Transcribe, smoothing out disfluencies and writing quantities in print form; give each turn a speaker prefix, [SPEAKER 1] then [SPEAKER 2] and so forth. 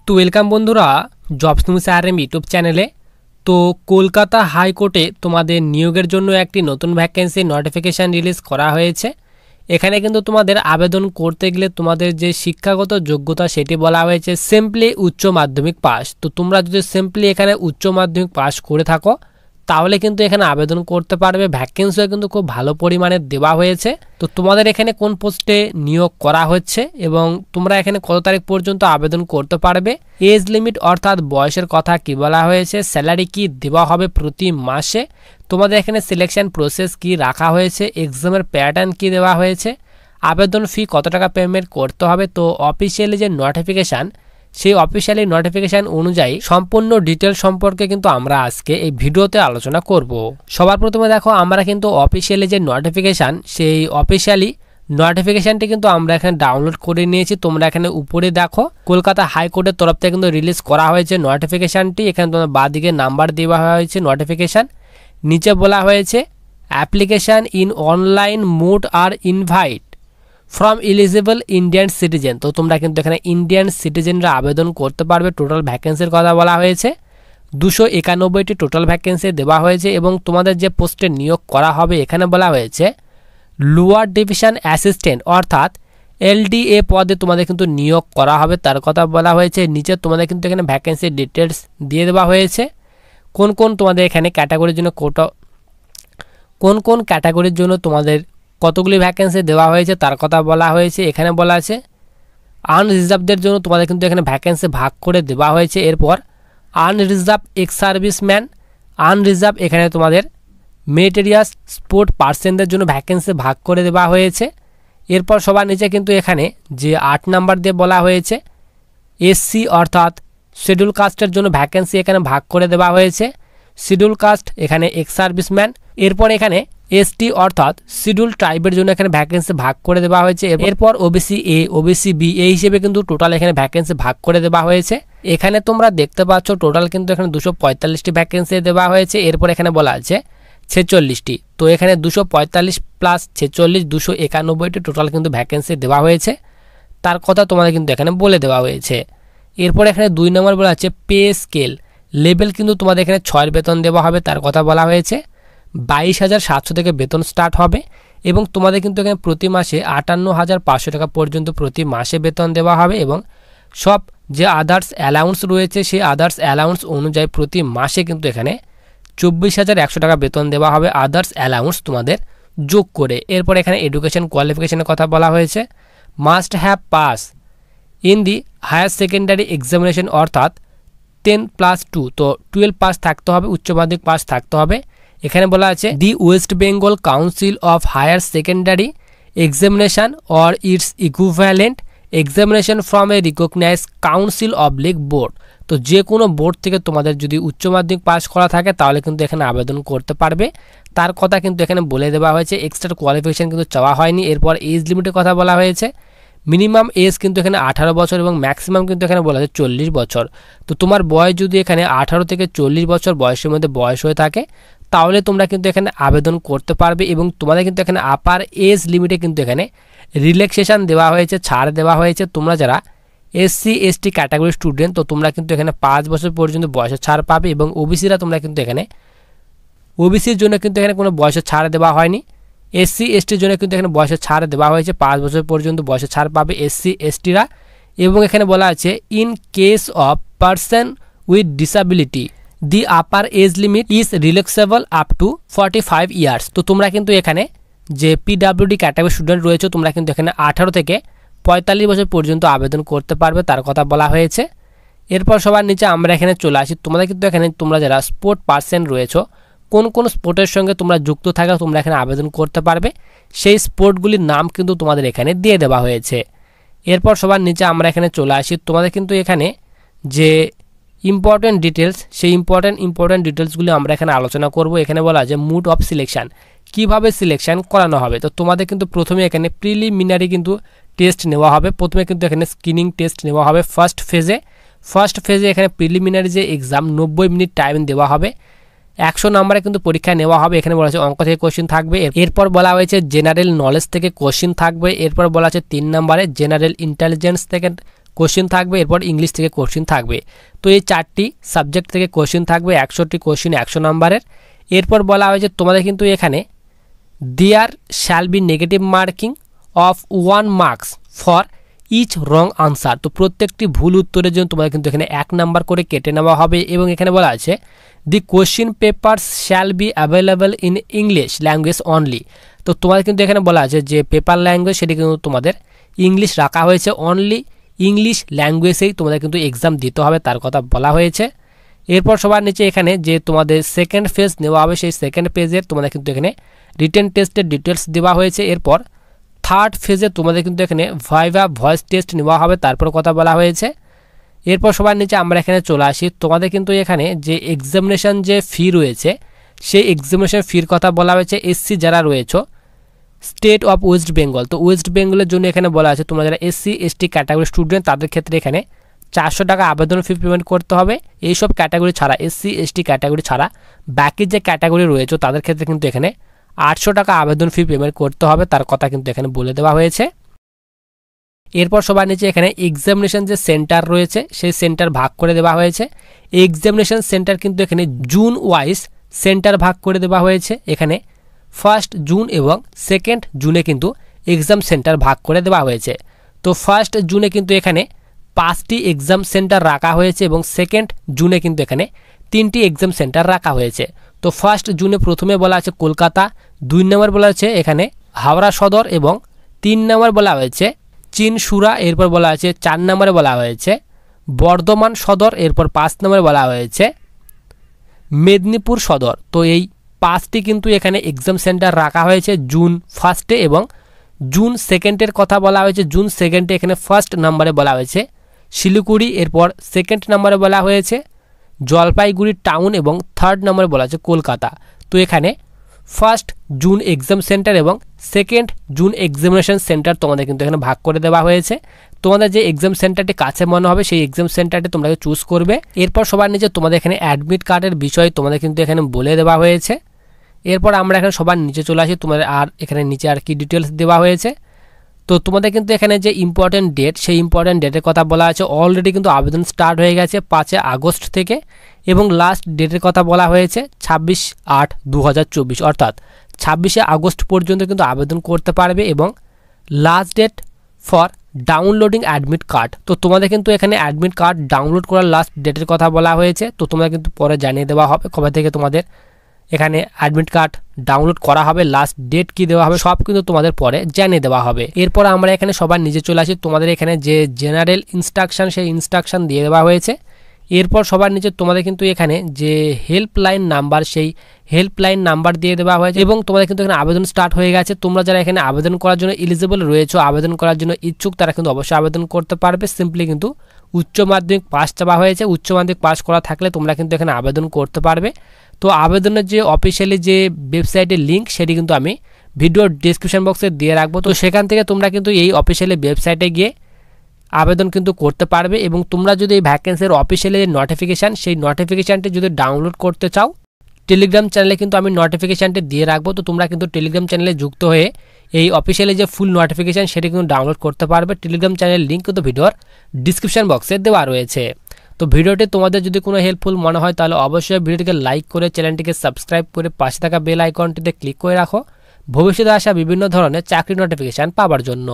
[SPEAKER 1] তো ওয়েলকাম বন্ধুরা jobs news RM YouTube চ্যানেলে। তো কলকাতা হাইকোর্টে তোমাদের নিয়োগের জন্য একটি নতুন ভ্যাকেন্সি নোটিফিকেশান রিলিজ করা হয়েছে। এখানে কিন্তু তোমাদের আবেদন করতে গেলে তোমাদের যে শিক্ষাগত যোগ্যতা সেটি বলা হয়েছে সিম্পলি উচ্চ মাধ্যমিক পাস। তো তোমরা যদি সিম্পলি এখানে উচ্চ মাধ্যমিক পাস করে থাকো তাহলে কিন্তু এখানে আবেদন করতে পারবে। ভ্যাকেন্সিও কিন্তু খুব ভালো পরিমাণে দেওয়া হয়েছে। তো তোমাদের এখানে কোন পোস্টে নিয়োগ করা হচ্ছে এবং তোমরা এখানে কত তারিখ পর্যন্ত আবেদন করতে পারবে, এজ লিমিট অর্থাৎ বয়সের কথা কি বলা হয়েছে, স্যালারি কি দেওয়া হবে প্রতি মাসে, তোমাদের এখানে সিলেকশন প্রসেস কি রাখা হয়েছে, এক্সামের প্যাটার্ন কি দেওয়া হয়েছে, আবেদন ফি কত টাকা পেমেন্ট করতে হবে। তো অফিসিয়ালি যে নোটিফিকেশান সেই অফিসিয়ালি নোটিফিকেশান অনুযায়ী সম্পূর্ণ ডিটেল সম্পর্কে কিন্তু আমরা আজকে এই ভিডিওতে আলোচনা করব। সবার প্রথমে দেখো আমরা কিন্তু অফিসিয়ালি যে নোটিফিকেশান সেই অফিসিয়ালি নোটিফিকেশানটি কিন্তু আমরা এখানে ডাউনলোড করে নিয়েছি। তোমরা এখানে উপরে দেখো কলকাতা হাইকোর্টের তরফ থেকে কিন্তু রিলিজ করা হয়েছে নোটিফিকেশানটি। এখানে তোমার বাঁদিকে নাম্বার দেওয়া হয়েছে নোটিফিকেশান, নিচে বলা হয়েছে অ্যাপ্লিকেশান ইন অনলাইন মোড আর invite from eligible Indian citizen. তো তোমরা কিন্তু এখানে ইন্ডিয়ান সিটিজেনরা আবেদন করতে পারবে। টোটাল ভ্যাকেন্সির কথা বলা হয়েছে 291টি টোটাল ভ্যাকেন্সি দেওয়া হয়েছে এবং তোমাদের যে পোস্টে নিয়োগ করা হবে এখানে বলা হয়েছে লোয়ার ডিভিশন অ্যাসিস্ট্যান্ট অর্থাৎ LDA পদে তোমাদের কিন্তু নিয়োগ করা হবে, তার কথা বলা হয়েছে। নিচে তোমাদের কিন্তু এখানে ভ্যাকেন্সির ডিটেলস দিয়ে দেওয়া হয়েছে। কোন কোন তোমাদের এখানে ক্যাটাগরির জন্য কোন কোন ক্যাটাগরির জন্য তোমাদের কতগুলি ভ্যাকেন্সি দেওয়া হয়েছে তার কথা বলা হয়েছে। এখানে বলা আছে আনরিজার্ভদের জন্য তোমাদের কিন্তু এখানে ভ্যাকেন্সি ভাগ করে দেওয়া হয়েছে। এরপর আনরিজার্ভ এক্স সার্ভিসম্যান, আনরিজার্ভ এখানে তোমাদের মেরিটোরিয়াস স্পোর্ট পার্সনদের জন্য ভ্যাকেন্সি ভাগ করে দেওয়া হয়েছে। এরপর সবার নিচে কিন্তু এখানে যে 8 নাম্বার দিয়ে বলা হয়েছে SC অর্থাৎ শিডিউল কাস্টের জন্য ভ্যাকেন্সি এখানে ভাগ করে দেওয়া হয়েছে। শিডিউল কাস্ট এখানে এক্স সার্ভিসম্যান। এরপর এখানে ST অর্থাৎ শিডিউল ট্রাইবের জন্য এখানে ভ্যাকেন্সি ভাগ করে দেওয়া হয়েছে। এরপর OBC A, OBC B এই হিসেবে কিন্তু টোটাল এখানে ভ্যাকেন্সি ভাগ করে দেওয়া হয়েছে। এখানে তোমরা দেখতে পাচ্ছ টোটাল কিন্তু এখানে 245টি ভ্যাকেন্সি দেওয়া হয়েছে। এরপর এখানে বলা আছে 46টি। তো এখানে 245 প্লাস 46 291টি টোটাল কিন্তু ভ্যাকেন্সি দেওয়া হয়েছে, তার কথা তোমাদের কিন্তু এখানে বলে দেওয়া হয়েছে। এরপর এখানে 2 নম্বর বলা আছে পে স্কেল লেভেল কিন্তু তোমাদের এখানে 6 বেতন দেওয়া হবে, তার কথা বলা হয়েছে। 22,700 থেকে বেতন স্টার্ট হবে এবং তোমাদের কিন্তু এখানে প্রতি মাসে 58,500 টাকা পর্যন্ত প্রতি মাসে বেতন দেওয়া হবে এবং সব যে আদার্স অ্যালাউন্স রয়েছে সেই আদার্স অ্যালাউন্স অনুযায়ী প্রতি মাসে কিন্তু এখানে 24,100 টাকা বেতন দেওয়া হবে আদার্স অ্যালাউন্স তোমাদের যোগ করে। এরপর এখানে এডুকেশন কোয়ালিফিকেশনের কথা বলা হয়েছে must have pass in the higher secondary examination অর্থাৎ 10+2। তো 12 পাস থাকতে হবে, উচ্চ মাধ্যমিক পাস থাকতে হবে। এখানে বলা আছে the West Bengal council of higher secondary examination or its equivalent examination from a recognise council oblique board. তো যে কোনো বোর্ড থেকে তোমাদের যদি উচ্চ মাধ্যমিক পাস করা থাকে তাহলে কিন্তু এখানে আবেদন করতে পারবে, তার কথা কিন্তু এখানে বলে দেওয়া হয়েছে। এক্সট্রা কোয়ালিফিকেশন কিন্তু চাওয়া হয়নি। এরপর এজ লিমিটের কথা বলা হয়েছে মিনিমাম এজ কিন্তু এখানে 18 বছর এবং ম্যাক্সিমাম কিন্তু এখানে বলা আছে 40 বছর। তো তোমার বয়স যদি এখানে 18 থেকে 40 বছর বয়সের মধ্যে বয়স হয়ে থাকে তাহলে তোমরা কিন্তু এখানে আবেদন করতে পারবে এবং তোমাদের কিন্তু এখানে আপার এজ লিমিটে কিন্তু এখানে রিল্যাক্সেশন দেওয়া হয়েছে, ছাড় দেওয়া হয়েছে। তোমরা যারা SC ST ক্যাটাগরি স্টুডেন্ট তো তোমরা কিন্তু এখানে 5 বছর পর্যন্ত বয়সের ছাড় পাবে এবং OBCরা তোমরা কিন্তু এখানে OBCর জন্য কিন্তু এখানে কোনো বয়সের ছাড় দেওয়া হয়নি। SC STর জন্য কিন্তু এখানে বয়সের ছাড় দেওয়া হয়েছে, 5 বছর পর্যন্ত বয়সের ছাড় পাবে SC STরা। এবং এখানে বলা আছে in case of person with disability the upper age limit is relaxable up to 45 years. তো তোমরা কিন্তু এখানে যে PWD ক্যাটাগরি স্টুডেন্ট রয়েছে তোমরা কিন্তু এখানে 18 থেকে 45 বছর পর্যন্ত আবেদন করতে পারবে, তার কথা বলা হয়েছে। এরপর সবার নিচে আমরা এখানে চলে আসি। তোমাদের কিন্তু এখানে তোমরা যারা স্পোর্ট পার্সন রয়েছো কোন কোন স্পোর্টের সঙ্গে তোমরা যুক্ত থাকা তোমরা এখানে আবেদন করতে পারবে সেই স্পোর্টগুলির নাম কিন্তু তোমাদের এখানে দিয়ে দেওয়া হয়েছে। এরপর সবার নিচে আমরা এখানে চলে আসি। তোমাদের কিন্তু এখানে যে ইম্পর্টেন্ট ডিটেলস সেই ইম্পর্টেন্ট ডিটেলসগুলি আমরা এখানে আলোচনা করব। এখানে বলা আছে মুড অফ সিলেকশন কিভাবে সিলেকশন করানো হবে। তো তোমাদের কিন্তু প্রথমে এখানে প্রিলিমিনারি কিন্তু টেস্ট নেওয়া হবে। প্রথমে কিন্তু এখানে স্ক্রিনিং টেস্ট নেওয়া হবে ফার্স্ট ফেজে এখানে প্রিলিমিনারি যে এক্সাম 90 মিনিট টাইম দেওয়া হবে, 100 নম্বরে কিন্তু পরীক্ষা নেওয়া হবে। এখানে বলা আছে অঙ্ক থেকে কোশ্চেন থাকবে। এরপর বলা হয়েছে জেনারেল নলেজ থেকে কোশ্চেন থাকবে। এরপর বলা আছে 3 নম্বরে জেনারেল ইন্টেলিজেন্স থেকে কোশ্চেন থাকবে, এরপর ইংলিশ থেকে কোশ্চেন থাকবে। তো এই 4টি সাবজেক্ট থেকে কোশ্চেন থাকবে, 100টি কোশ্চেন 100 নম্বরের। এরপর বলা হয়েছে তোমাদের কিন্তু এখানে there shall be negative marking of 1 marks for each wrong answer. তো প্রত্যেকটি ভুল উত্তরের জন্য তোমাদের কিন্তু এখানে 1 নাম্বার করে কেটে নেওয়া হবে। এবং এখানে বলা আছে the question paper shall be available in English language only. তো তোমাদের কিন্তু এখানে বলা আছে যে পেপার ল্যাঙ্গুয়েজ সেটি কিন্তু তোমাদের ইংলিশ রাখা হয়েছে, অনলি ইংলিশ ল্যাঙ্গুয়েজেই তোমাদের কিন্তু এক্সাম দিতে হবে তার কথা বলা হয়েছে। এরপর সবার নিচে এখানে যে তোমাদের সেকেন্ড ফেজ নেওয়া হবে সেই সেকেন্ড ফেজের তোমাদের কিন্তু এখানে রিটেন টেস্টের ডিটেলস দেওয়া হয়েছে। এরপর থার্ড ফেজে তোমাদের কিন্তু এখানে ভাইভা ভয়েস টেস্ট নেওয়া হবে তারপর কথা বলা হয়েছে। এরপর সবার নিচে আমরা এখানে চলে আসি, তোমাদের কিন্তু এখানে যে এক্সামিনেশন যে ফি রয়েছে সেই এক্সামিনেশন ফির কথা বলা হয়েছে। এসসি যারা রয়েছে স্টেট অফ ওয়েস্ট বেঙ্গল, তো ওয়েস্ট বেঙ্গলের জন্য এখানে বলা আছে তোমরা যারা এসসি এসটি ক্যাটাগরি স্টুডেন্ট তাদের ক্ষেত্রে এখানে 400 টাকা আবেদন ফি পেমেন্ট করতে হবে। এইসব ক্যাটাগরি ছাড়া এসসি এসটি ক্যাটাগরি ছাড়া বাকি যে ক্যাটাগরি রয়েছে তাদের ক্ষেত্রে কিন্তু এখানে 800 টাকা আবেদন ফি পেমেন্ট করতে হবে তার কথা কিন্তু এখানে বলে দেওয়া হয়েছে। এরপর সবার নিচে এখানে এক্সামিনেশন যে সেন্টার রয়েছে সেই সেন্টার ভাগ করে দেওয়া হয়েছে। এক্সামিনেশন সেন্টার কিন্তু এখানে জুন ওয়াইজ সেন্টার ভাগ করে দেওয়া হয়েছে। এখানে 1 জুন এবং 2 জুনে কিন্তু এক্সাম সেন্টার ভাগ করে দেওয়া হয়েছে। তো 1 জুনে কিন্তু এখানে 5টি এক্সাম সেন্টার রাখা হয়েছে এবং 2 জুনে কিন্তু এখানে 3টি এক্সাম সেন্টার রাখা হয়েছে। তো 1 জুনে প্রথমে বলা আছে কলকাতা, 2 নম্বর বলা হয়েছে এখানে হাওড়া সদর এবং 3 নম্বর বলা হয়েছে চিনসুরা, এরপর বলা হয়েছে 4 নম্বরে বলা হয়েছে বর্ধমান সদর, এরপর 5 নম্বরে বলা হয়েছে মেদিনীপুর সদর। তো এই 5টি কিন্তু এখানে এক্সাম সেন্টার রাখা হয়েছে জুন 1 এবং জুন 2 কথা বলা হয়েছে। জুন 2 এখানে 1 নম্বরে বলা হয়েছে শিলিগুড়ি, এরপর 2 নম্বরে বলা হয়েছে জলপাইগুড়ি টাউন এবং 3 নম্বরে বলা হয়েছে কলকাতা। তো এখানে 1 জুন এক্সাম সেন্টার এবং 2 জুন এক্সামিনেশন সেন্টার তোমাদের কিন্তু এখানে ভাগ করে দেওয়া হয়েছে। তোমাদের যে এক্সাম সেন্টারটি কাছে মনে হবে সেই এক্সাম সেন্টারটি তোমরা চুজ করবে। এরপর সবার নিচে তোমাদের এখানে অ্যাডমিট কার্ডের বিষয় তোমাদের কিন্তু এখানে বলে দেওয়া হয়েছে। এরপর আমরা এখানে সবার নিচে চলে আসি, তোমাদের আর এখানে নিচে আর কি ডিটেলস দেওয়া হয়েছে। তো তোমাদের কিন্তু এখানে যে ইম্পর্টেন্ট ডেট সেই ইম্পর্টেন্ট ডেটের কথা বলা আছে। অলরেডি কিন্তু আবেদন স্টার্ট হয়ে গেছে 5 আগস্ট থেকে এবং লাস্ট ডেটের কথা বলা হয়েছে 26/8/2024, অর্থাৎ 26 আগস্ট পর্যন্ত কিন্তু আবেদন করতে পারবে। এবং last date for downloading admit card, তো তোমাদের কিন্তু এখানে অ্যাডমিট কার্ড ডাউনলোড করার লাস্ট ডেটের কথা বলা হয়েছে। তো তোমরা কিন্তু পরে জানিয়ে দেওয়া হবে কবে থেকে তোমাদের এখানে অ্যাডমিট কার্ড ডাউনলোড করা হবে, লাস্ট ডেট কি দেওয়া হবে সব কিন্তু তোমাদের পরে জানিয়ে দেওয়া হবে। এরপর আমরা এখানে সবার নিচে চলে আসি, তোমাদের এখানে যে জেনারেল ইনস্ট্রাকশন সেই ইনস্ট্রাকশন দিয়ে দেওয়া হয়েছে। এরপর সবার নিচে তোমাদের কিন্তু এখানে যে হেল্পলাইন নাম্বার সেই হেল্পলাইন নাম্বার দিয়ে দেওয়া হয়েছে এবং তোমাদের কিন্তু এখানে আবেদন স্টার্ট হয়ে গেছে। তোমরা যারা এখানে আবেদন করার জন্য এলিজিবল রয়েছে, আবেদন করার জন্য ইচ্ছুক, তারা কিন্তু অবশ্যই আবেদন করতে পারবে। সিম্পলি কিন্তু উচ্চ মাধ্যমিক পাস চাওয়া হয়েছে, উচ্চ মাধ্যমিক পাস করা থাকলে তোমরা কিন্তু এখানে আবেদন করতে পারবে। তো আবেদনের যে অফিসিয়ালি যে ওয়েবসাইটের লিঙ্ক সেটি কিন্তু আমি ভিডিওর ডেসক্রিপশন বক্সে দিয়ে রাখবো। তো সেখান থেকে তোমরা কিন্তু এই অফিসিয়ালি ওয়েবসাইটে গিয়ে আবেদন কিন্তু করতে পারবে। এবং তোমরা যদি এই ভ্যাকেন্সির অফিসিয়ালি নোটিফিকেশান সেই নোটিফিকেশানটি যদি ডাউনলোড করতে চাও, টেলিগ্রাম চ্যানেলে কিন্তু আমি নোটিফিকেশানটি দিয়ে রাখবো। তো তোমরা কিন্তু টেলিগ্রাম চ্যানেলে যুক্ত হয়ে এই অফিসিয়ালি যে ফুল নোটিফিকেশান সেটি কিন্তু ডাউনলোড করতে পারবে। টেলিগ্রাম চ্যানেলের লিঙ্ক কিন্তু ভিডিওর ডিসক্রিপশন বক্সে দেওয়া রয়েছে। তো ভিডিওটি তোমাদের যদি কোনো হেল্পফুল মনে হয় তাহলে অবশ্যই ভিডিওটিকে লাইক করে চ্যানেলটিকে সাবস্ক্রাইব করে পাশে থাকা বেল আইকনটিতে ক্লিক করে রাখো ভবিষ্যতে আসা বিভিন্ন ধরনের চাকরি নোটিফিকেশান পাওয়ার জন্য।